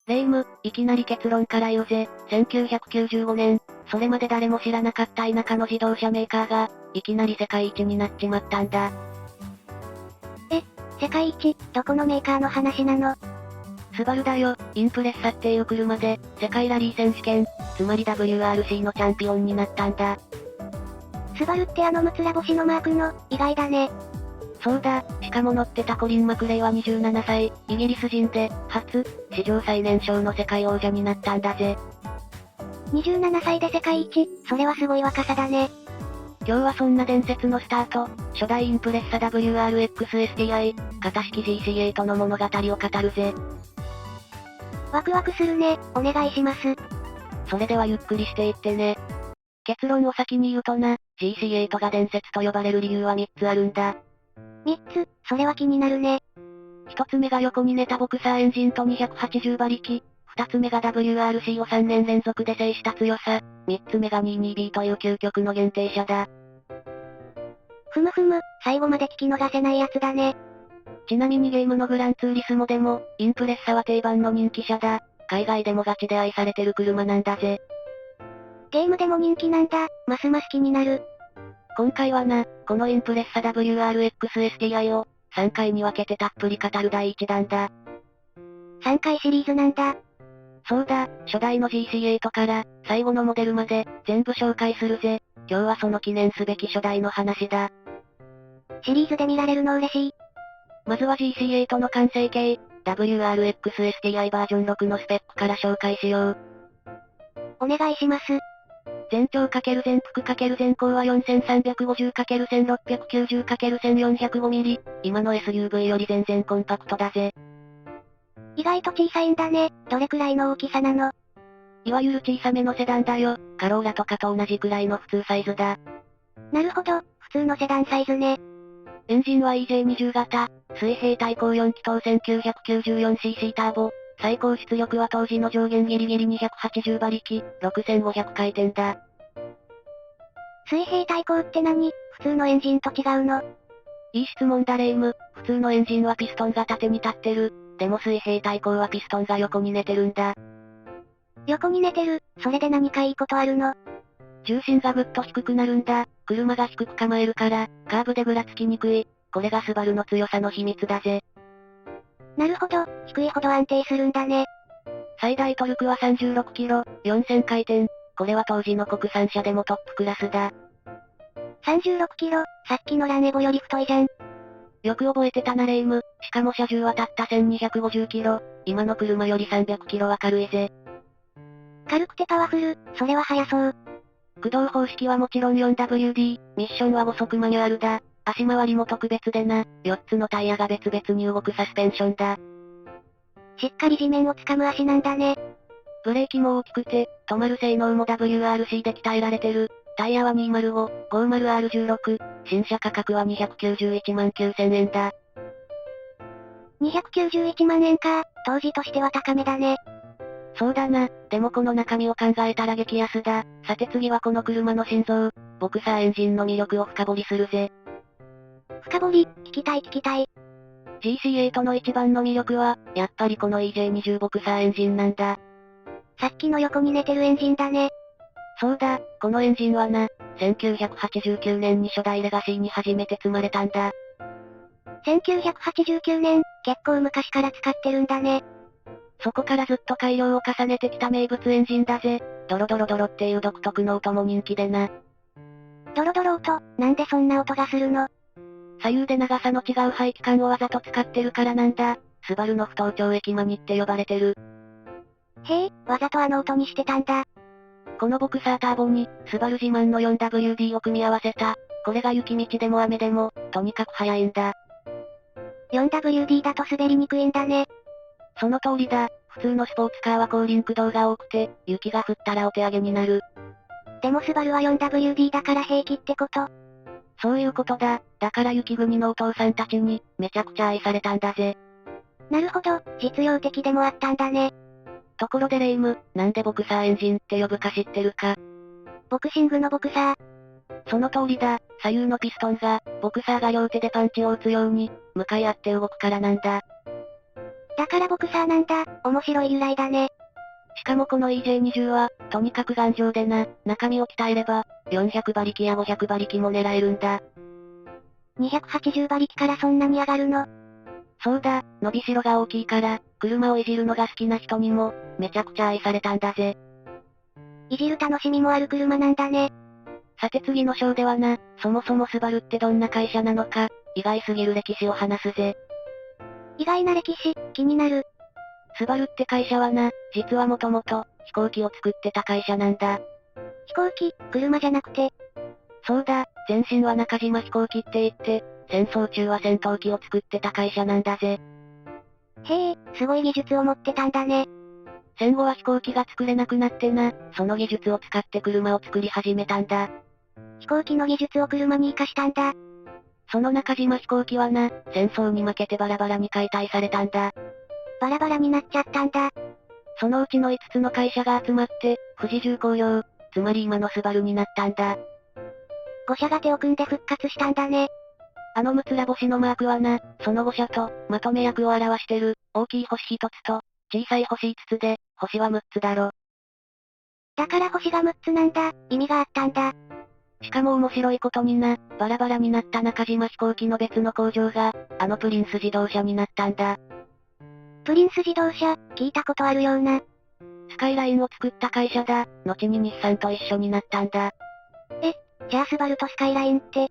レイム、いきなり結論から言うぜ。1995年、それまで誰も知らなかった田舎の自動車メーカーが、いきなり世界一になっちまったんだ。世界一、どこのメーカーの話なの？スバルだよ、インプレッサっていう車で、世界ラリー選手権、つまり WRC のチャンピオンになったんだ。スバルってむつら星のマークの、意外だね。そうだ、しかも乗ってたコリン・マクレイは27歳、イギリス人で、初、史上最年少の世界王者になったんだぜ。27歳で世界一、それはすごい若さだね。今日はそんな伝説のスタート、初代インプレッサ WRX-STI、型式 GC8 の物語を語るぜ。ワクワクするね、お願いします。それではゆっくりしていってね。結論を先に言うとな、GC8 が伝説と呼ばれる理由は3つあるんだ。3つ、それは気になるね。1つ目が横に寝たボクサーエンジンと280馬力。2つ目が WRC を3年連続で制した強さ。3つ目が 22B という究極の限定車だ。ふむふむ、最後まで聞き逃せないやつだね。ちなみにゲームのグランツーリスモでも、インプレッサは定番の人気車だ。海外でもガチで愛されてる車なんだぜ。ゲームでも人気なんだ、ますます気になる。今回はな、このインプレッサ WRX-STI を、3回に分けてたっぷり語る第1弾だ。3回シリーズなんだ。そうだ、初代の GC8 から、最後のモデルまで、全部紹介するぜ。今日はその記念すべき初代の話だ。シリーズで見られるの嬉しい。まずは GC8 の完成形、WRX-STI バージョン6のスペックから紹介しよう。お願いします。全長×全幅×全高は 4350×1690×1405 ミリ。今の SUV より全然コンパクトだぜ。意外と小さいんだね。どれくらいの大きさなの？いわゆる小さめのセダンだよ。カローラとかと同じくらいの普通サイズだ。なるほど、普通のセダンサイズね。エンジンは EJ20 型、水平対向4気筒 1994cc ターボ。最高出力は当時の上限ギリギリ280馬力、6500回転だ。水平対向って何？普通のエンジンと違うの？いい質問だレイム。普通のエンジンはピストンが縦に立ってる。でも水平対向はピストンが横に寝てるんだ。横に寝てる、それで何かいいことあるの？重心がぐっと低くなるんだ。車が低く構えるから、カーブでぐらつきにくい。これがスバルの強さの秘密だぜ。なるほど、低いほど安定するんだね。最大トルクは36キロ、4000回転。これは当時の国産車でもトップクラスだ。36キロ、さっきのランエボより太いじゃん。よく覚えてたなレイム。しかも車重はたった1250キロ。今の車より300キロは軽いぜ。軽くてパワフル、それは速そう。駆動方式はもちろん 4WD、ミッションは5速マニュアルだ。足回りも特別でな、4つのタイヤが別々に動くサスペンションだ。しっかり地面を掴む足なんだね。ブレーキも大きくて、止まる性能も WRC で鍛えられてる。タイヤは 205-50R16、新車価格は291万9000円だ。291万円か、当時としては高めだね。そうだな、でもこの中身を考えたら激安だ。さて次はこの車の心臓、ボクサーエンジンの魅力を深掘りするぜ。深掘り、聞きたい聞きたい。GC8 の一番の魅力は、やっぱりこの EJ20 ボクサーエンジンなんだ。さっきの横に寝てるエンジンだね。そうだ、このエンジンはな、1989年に初代レガシーに初めて積まれたんだ。1989年、結構昔から使ってるんだね。そこからずっと改良を重ねてきた名物エンジンだぜ。ドロドロドロっていう独特の音も人気でな。ドロドロ音、なんでそんな音がするの？左右で長さの違う排気管をわざと使ってるからなんだ。スバルの不当調液マニって呼ばれてる。へえ、わざとあの音にしてたんだ。このボクサーターボに、スバル自慢の 4WD を組み合わせた。これが雪道でも雨でも、とにかく速いんだ。4WD だと滑りにくいんだね。その通りだ。普通のスポーツカーは後輪駆動が多くて、雪が降ったらお手上げになる。でもスバルは 4WD だから平気ってこと？そういうことだ。だから雪国のお父さんたちに、めちゃくちゃ愛されたんだぜ。なるほど、実用的でもあったんだね。ところでレイム、なんでボクサーエンジンって呼ぶか知ってるか？ボクシングのボクサー。その通りだ。左右のピストンが、ボクサーが両手でパンチを打つように、向かい合って動くからなんだ。だからボクサーなんだ、面白い由来だね。しかもこの EJ20 は、とにかく頑丈でな、中身を鍛えれば、400馬力や500馬力も狙えるんだ。280馬力からそんなに上がるの？そうだ、伸びしろが大きいから、車をいじるのが好きな人にも、めちゃくちゃ愛されたんだぜ。いじる楽しみもある車なんだね。さて次の章ではな、そもそもスバルってどんな会社なのか、意外すぎる歴史を話すぜ。意外な歴史、気になる。スバルって会社はな、実はもともと、飛行機を作ってた会社なんだ。飛行機、車じゃなくて。そうだ、前身は中島飛行機って言って、戦争中は戦闘機を作ってた会社なんだぜ。へえ、すごい技術を持ってたんだね。戦後は飛行機が作れなくなってな、その技術を使って車を作り始めたんだ。飛行機の技術を車に活かしたんだ。その中島飛行機はな、戦争に負けてバラバラに解体されたんだ。バラバラになっちゃったんだ。そのうちの5つの会社が集まって、富士重工業、つまり今のスバルになったんだ。5社が手を組んで復活したんだね。あの6つら星のマークはな、その5社と、まとめ役を表してる、大きい星1つと、小さい星5つで、星は6つだろ。だから星が6つなんだ、意味があったんだ。しかも面白いことにな、バラバラになった中島飛行機の別の工場が、あのプリンス自動車になったんだ。プリンス自動車、聞いたことあるような。スカイラインを作った会社だ、後に日産と一緒になったんだ。じゃあスバルとスカイラインって。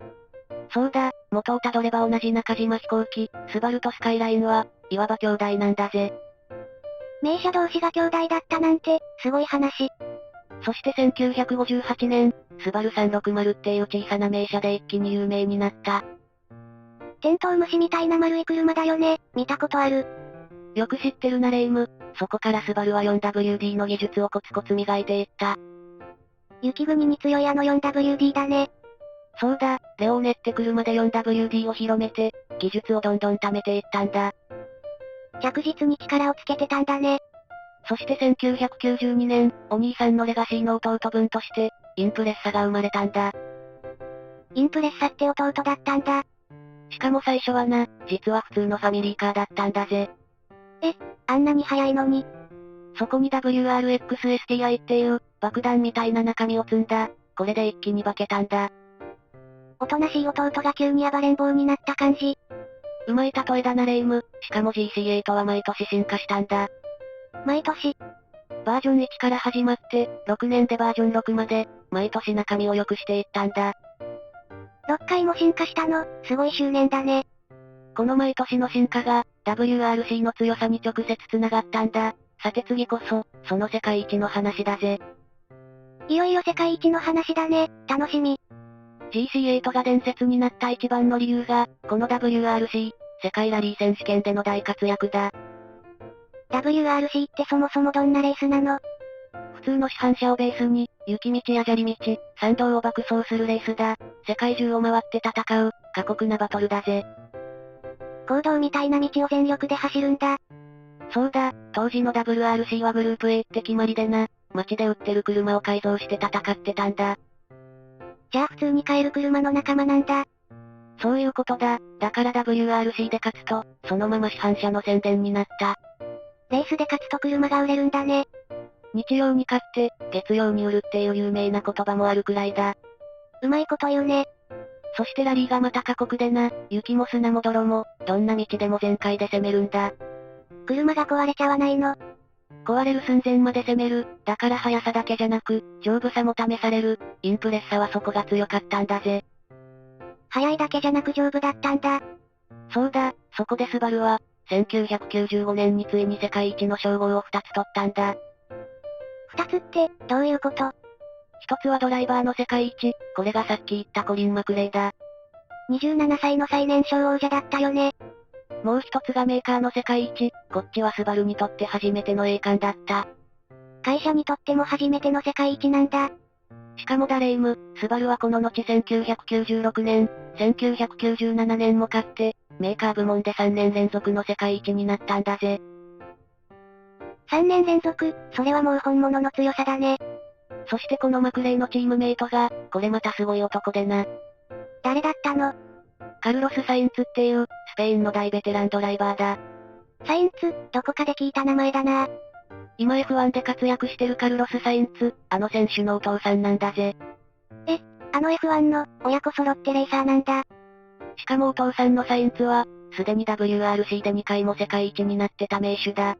そうだ、元をたどれば同じ中島飛行機、スバルとスカイラインは、いわば兄弟なんだぜ。名車同士が兄弟だったなんて、すごい話。そして1958年、スバル360っていう小さな名車で一気に有名になった。テントウムシみたいな丸い車だよね、見たことある。よく知ってるなレイム。そこからスバルは 4WD の技術をコツコツ磨いていった。雪国に強いあの 4WD だね。そうだ、レオーネって車で 4WD を広めて、技術をどんどん貯めていったんだ。着実に力をつけてたんだね。そして1992年、お兄さんのレガシーの弟分として、インプレッサが生まれたんだ。インプレッサって弟だったんだ。しかも最初はな、実は普通のファミリーカーだったんだぜ。あんなに速いのに。そこに WRX-STI っていう、爆弾みたいな中身を積んだ。これで一気に化けたんだ。おとなしい弟が急に暴れん坊になった感じ。うまい例えだなレイム。しかも GC8 は毎年進化したんだ。毎年。バージョン1から始まって、6年でバージョン6まで、毎年中身を良くしていったんだ。6回も進化したの、すごい執念だね。この毎年の進化が、WRC の強さに直接繋がったんだ。さて次こそ、その世界一の話だぜ。いよいよ世界一の話だね、楽しみ。GC8 が伝説になった一番の理由が、この WRC、世界ラリー選手権での大活躍だ。WRC ってそもそもどんなレースなの？普通の市販車をベースに、雪道や砂利道、山道を爆走するレースだ。世界中を回って戦う、過酷なバトルだぜ。公道みたいな道を全力で走るんだ。そうだ、当時の WRC はグループ A って決まりでな、街で売ってる車を改造して戦ってたんだ。じゃあ普通に買える車の仲間なんだ。そういうことだ。だから WRC で勝つと、そのまま市販車の宣伝になった。レースで勝つと車が売れるんだね。日曜に買って、月曜に売るっていう有名な言葉もあるくらいだ。うまいこと言うね。そしてラリーがまた過酷でな、雪も砂も泥も、どんな道でも全開で攻めるんだ。車が壊れちゃわないの？壊れる寸前まで攻める。だから速さだけじゃなく、丈夫さも試される。インプレッサはそこが強かったんだぜ。速いだけじゃなく丈夫だったんだ。そうだ、そこでスバルは、1995年についに世界一の称号を2つ取ったんだ。2つって、どういうこと？一つはドライバーの世界一、これがさっき言ったコリン・マクレイだ。27歳の最年少王者だったよね。もう一つがメーカーの世界一、こっちはスバルにとって初めての栄冠だった。会社にとっても初めての世界一なんだ。しかもダレイム、スバルはこの後1996年、1997年も勝って、メーカー部門で3年連続の世界一になったんだぜ。3年連続、それはもう本物の強さだね。そしてこのマクレイのチームメイトが、これまたすごい男でな。誰だったの？カルロス・サインツっていう、スペインの大ベテランドライバーだ。サインツ、どこかで聞いた名前だな。今 F1 で活躍してるカルロス・サインツ、あの選手のお父さんなんだぜ。あの F1 の、親子揃ってレーサーなんだ。しかもお父さんのサインツは、すでに WRC で2回も世界一になってた名手だ。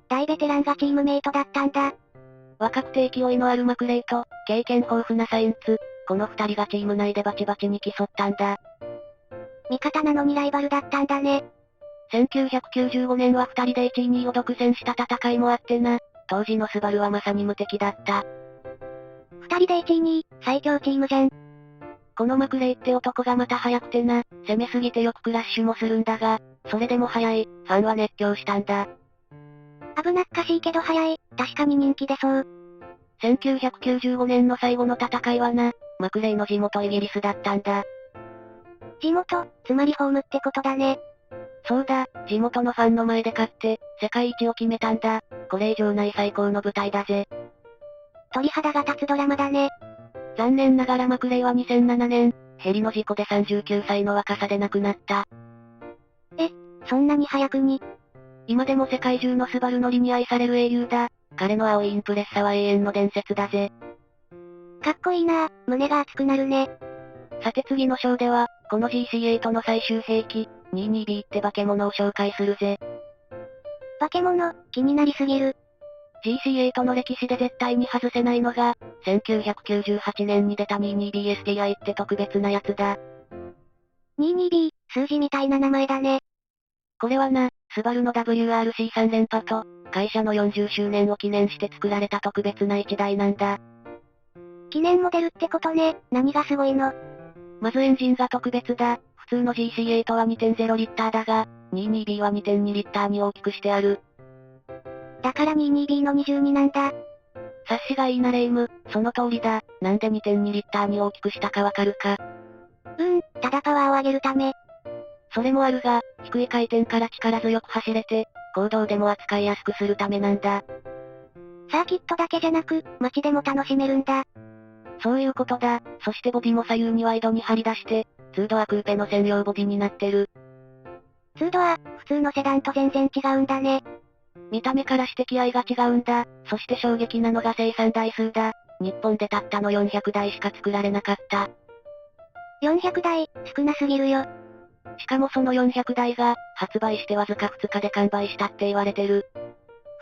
大ベテランがチームメイトだったんだ。若くて勢いのあるマクレイと、経験豊富なサインツ、この二人がチーム内でバチバチに競ったんだ。味方なのにライバルだったんだね。1995年は二人で1位2位を独占した戦いもあってな、当時のスバルはまさに無敵だった。二人で1位2位、最強チームじゃん。このマクレイって男がまた速くてな、攻めすぎてよくクラッシュもするんだが、それでも速い、ファンは熱狂したんだ。危なっかしいけど速い、確かに人気出そう。1995年の最後の戦いはな、マクレイの地元イギリスだったんだ。地元、つまりホームってことだね。そうだ、地元のファンの前で勝って、世界一を決めたんだ。これ以上ない最高の舞台だぜ。鳥肌が立つドラマだね。残念ながらマクレイは2007年、ヘリの事故で39歳の若さで亡くなった。そんなに早くに。今でも世界中のスバル乗りに愛される英雄だ。彼の青いインプレッサは永遠の伝説だぜ。かっこいいなぁ、胸が熱くなるね。さて次の章では、この GC8 の最終兵器、22B って化け物を紹介するぜ。化け物、気になりすぎる。GC8 の歴史で絶対に外せないのが、1998年に出た 22BSTI って特別なやつだ。22B、数字みたいな名前だね。これはな、スバルの WRC3 連覇と、会社の40周年を記念して作られた特別な一台なんだ。記念モデルってことね、何がすごいの？まずエンジンが特別だ。普通の GC8 は2.0リッターだが、22B は2.2リッターに大きくしてある。だから 22B の22なんだ。察しがいいなレイム、その通りだ。なんで2.2リッターに大きくしたかわかるか？ただパワーを上げるため。それもあるが、低い回転から力強く走れて、公道でも扱いやすくするためなんだ。サーキットだけじゃなく、街でも楽しめるんだ。そういうことだ。そしてボディも左右にワイドに張り出して、2ドアクーペの専用ボディになってる。2ドア、普通のセダンと全然違うんだね。見た目からして気合が違うんだ。そして衝撃なのが生産台数だ。日本でたったの400台しか作られなかった。400台、少なすぎるよ。しかもその400台が、発売してわずか2日で完売したって言われてる。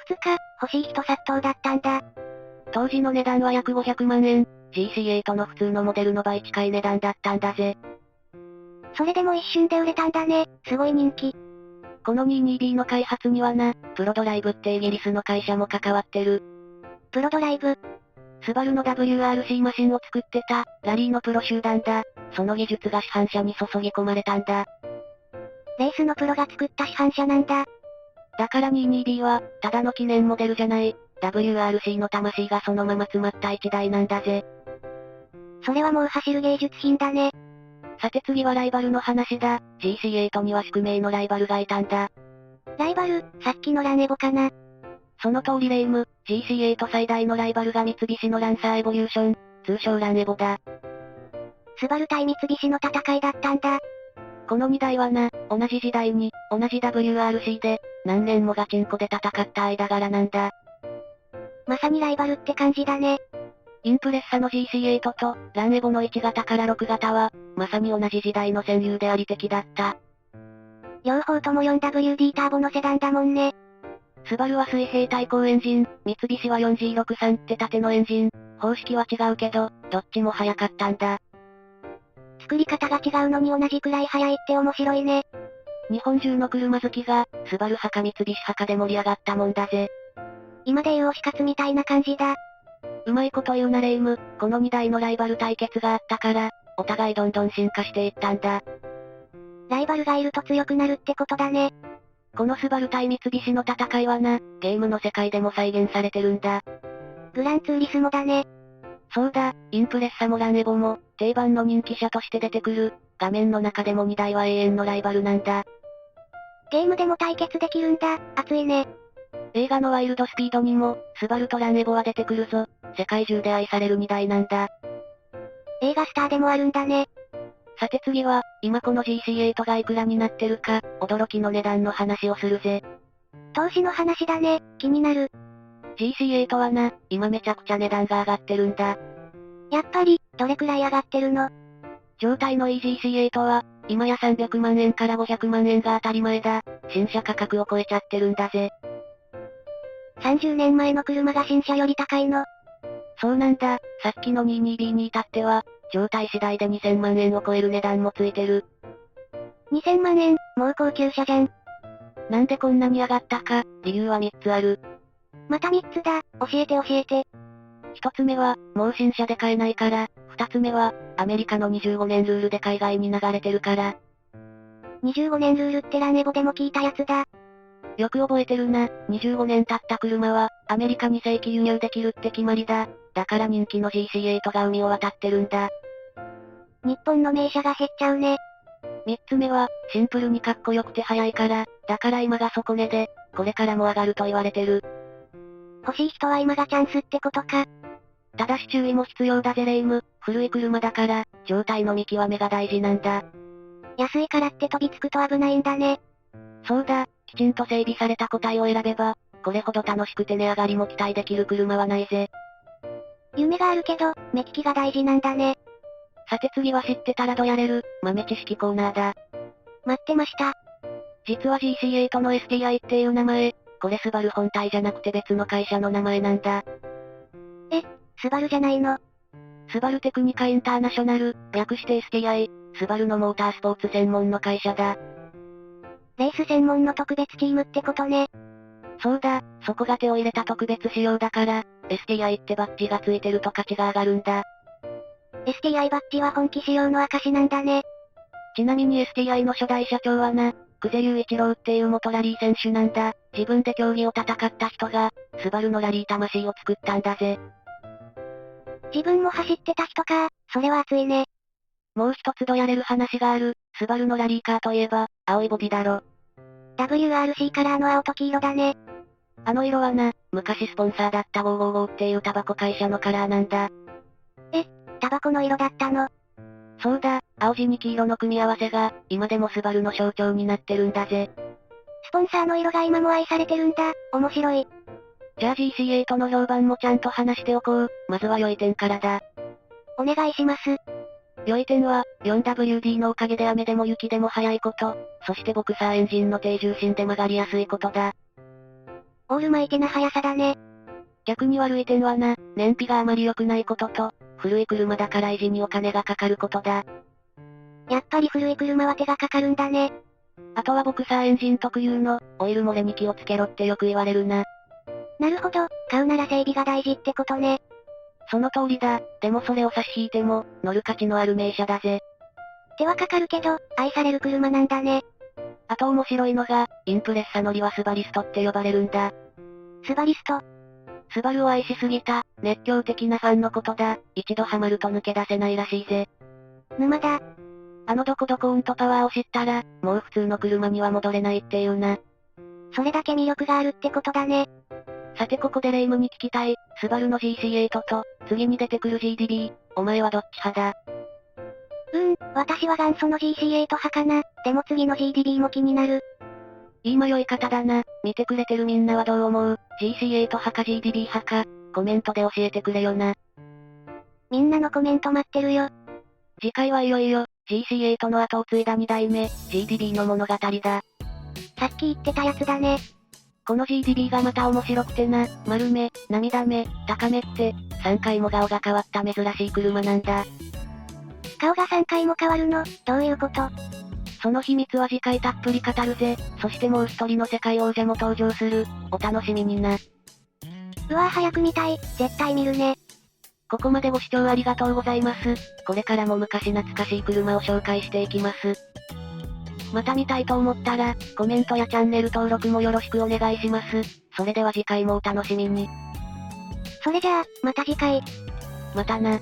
2日、欲しい人殺到だったんだ。当時の値段は約500万円。GC8 の普通のモデルの倍近い値段だったんだぜ。それでも一瞬で売れたんだね。すごい人気。この 22B の開発にはな、プロドライブってイギリスの会社も関わってる。プロドライブ。スバルの WRC マシンを作ってた、ラリーのプロ集団だ。その技術が市販車に注ぎ込まれたんだ。レースのプロが作った市販車なんだ。だから 22B は、ただの記念モデルじゃない、WRC の魂がそのまま詰まった一台なんだぜ。それはもう走る芸術品だね。さて次はライバルの話だ。GC8 には宿命のライバルがいたんだ。ライバル、さっきのランエボかな。その通りレイム、GC8 最大のライバルが三菱のランサーエボリューション、通称ランエボだ。スバル対三菱の戦いだったんだ。この2台はな、同じ時代に、同じ WRC で、何年もガチンコで戦った間柄なんだ。まさにライバルって感じだね。インプレッサの GC8 と、ランエボの1型から6型は、まさに同じ時代の戦友であり敵だった。両方とも 4WD ターボのセダンだもんね。スバルは水平対向エンジン、三菱は 4G63 って縦のエンジン、方式は違うけど、どっちも速かったんだ。作り方が違うのに同じくらい速いって面白いね。日本中の車好きが、スバル派か三菱派かで盛り上がったもんだぜ。今でいう推し活みたいな感じだ。うまいこと言うなレイム、この2台のライバル対決があったから、お互いどんどん進化していったんだ。ライバルがいると強くなるってことだね。このスバル対三菱の戦いはな、ゲームの世界でも再現されてるんだ。グランツーリスモだね。そうだ、インプレッサもランエボも、定番の人気車として出てくる、画面の中でも2台は永遠のライバルなんだ。ゲームでも対決できるんだ、熱いね。映画のワイルドスピードにも、スバルとランエボは出てくるぞ。世界中で愛される2台なんだ。映画スターでもあるんだね。さて次は、今この GC8 がいくらになってるか、驚きの値段の話をするぜ。投資の話だね、気になる。GC8 はな、今めちゃくちゃ値段が上がってるんだ。やっぱり、どれくらい上がってるの？状態のいい GC8 は、今や300万円から500万円が当たり前だ。新車価格を超えちゃってるんだぜ。30年前の車が新車より高いの？そうなんだ、さっきの 22B に至っては、状態次第で2000万円を超える値段もついてる。2000万円、もう高級車じゃん。なんでこんなに上がったか、理由は3つある。また3つだ、教えて教えて。1つ目は、もう新車で買えないから、2つ目は、アメリカの25年ルールで海外に流れてるから。25年ルールってランエボでも聞いたやつだ。よく覚えてるな、25年経った車は、アメリカに正規輸入できるって決まりだ。だから人気の GC8 が海を渡ってるんだ。日本の名車が減っちゃうね。3つ目は、シンプルにかっこよくて速いから、だから今が底値で、これからも上がると言われてる。欲しい人は今がチャンスってことか。ただし注意も必要だぜレイム、古い車だから、状態の見極めが大事なんだ。安いからって飛びつくと危ないんだね。そうだ、きちんと整備された個体を選べば、これほど楽しくて値上がりも期待できる車はないぜ。夢があるけど、目利きが大事なんだね。さて次は知ってたらどやれる、豆知識コーナーだ。待ってました。実は GC8 の STI っていう名前、これスバル本体じゃなくて別の会社の名前なんだ。スバルじゃないの？スバルテクニカインターナショナル、略して STI、スバルのモータースポーツ専門の会社だ。レース専門の特別チームってことね。そうだ、そこが手を入れた特別仕様だから、STI ってバッジがついてると価値が上がるんだ。STI バッジは本気仕様の証なんだね。ちなみに STI の初代社長はな、久世雄一郎っていう元ラリー選手なんだ。自分で競技を戦った人が、スバルのラリー魂を作ったんだぜ。自分も走ってた人か、それは熱いね。もう一つどやれる話がある、スバルのラリーカーといえば、青いボディだろ。WRC カラーの青と黄色だね。あの色はな、昔スポンサーだった555っていうタバコ会社のカラーなんだ。タバコの色だったの？そうだ、青地に黄色の組み合わせが、今でもスバルの象徴になってるんだぜ。スポンサーの色が今も愛されてるんだ、面白い。じゃあ GC8 の評判もちゃんと話しておこう。まずは良い点からだ。お願いします。良い点は、4WD のおかげで雨でも雪でも速いこと、そしてボクサーエンジンの低重心で曲がりやすいことだ。オールマイティな速さだね。逆に悪い点はな、燃費があまり良くないことと、古い車だから維持にお金がかかることだ。やっぱり古い車は手がかかるんだね。あとはボクサーエンジン特有の、オイル漏れに気をつけろってよく言われるな。なるほど、買うなら整備が大事ってことね。その通りだ。でもそれを差し引いても、乗る価値のある名車だぜ。手はかかるけど、愛される車なんだね。あと面白いのが、インプレッサ乗りはスバリストって呼ばれるんだ。スバリスト。スバルを愛しすぎた、熱狂的なファンのことだ。一度ハマると抜け出せないらしいぜ。沼だ。あのどこどこ運とパワーを知ったら、もう普通の車には戻れないっていうな。それだけ魅力があるってことだね。さてここでレイムに聞きたい、スバルの GC8 と、次に出てくる GDB、お前はどっち派だ？私は元祖の GC8 派かな。でも次の GDB も気になる。いい迷い方だな。見てくれてるみんなはどう思う？ GC8 派か GDB 派か、コメントで教えてくれよな。みんなのコメント待ってるよ。次回はいよいよ、GC8 の後を継いだ2代目、GDB の物語だ。さっき言ってたやつだね。この GDB がまた面白くてな、丸目、涙目、高めって、3回も顔が変わった珍しい車なんだ。顔が3回も変わるの？どういうこと？その秘密は次回たっぷり語るぜ。そしてもう一人の世界王者も登場する。お楽しみにな。うわぁ早く見たい。絶対見るね。ここまでご視聴ありがとうございます。これからも昔懐かしい車を紹介していきます。また見たいと思ったら、コメントやチャンネル登録もよろしくお願いします。それでは次回もお楽しみに。それじゃあ、また次回。またな。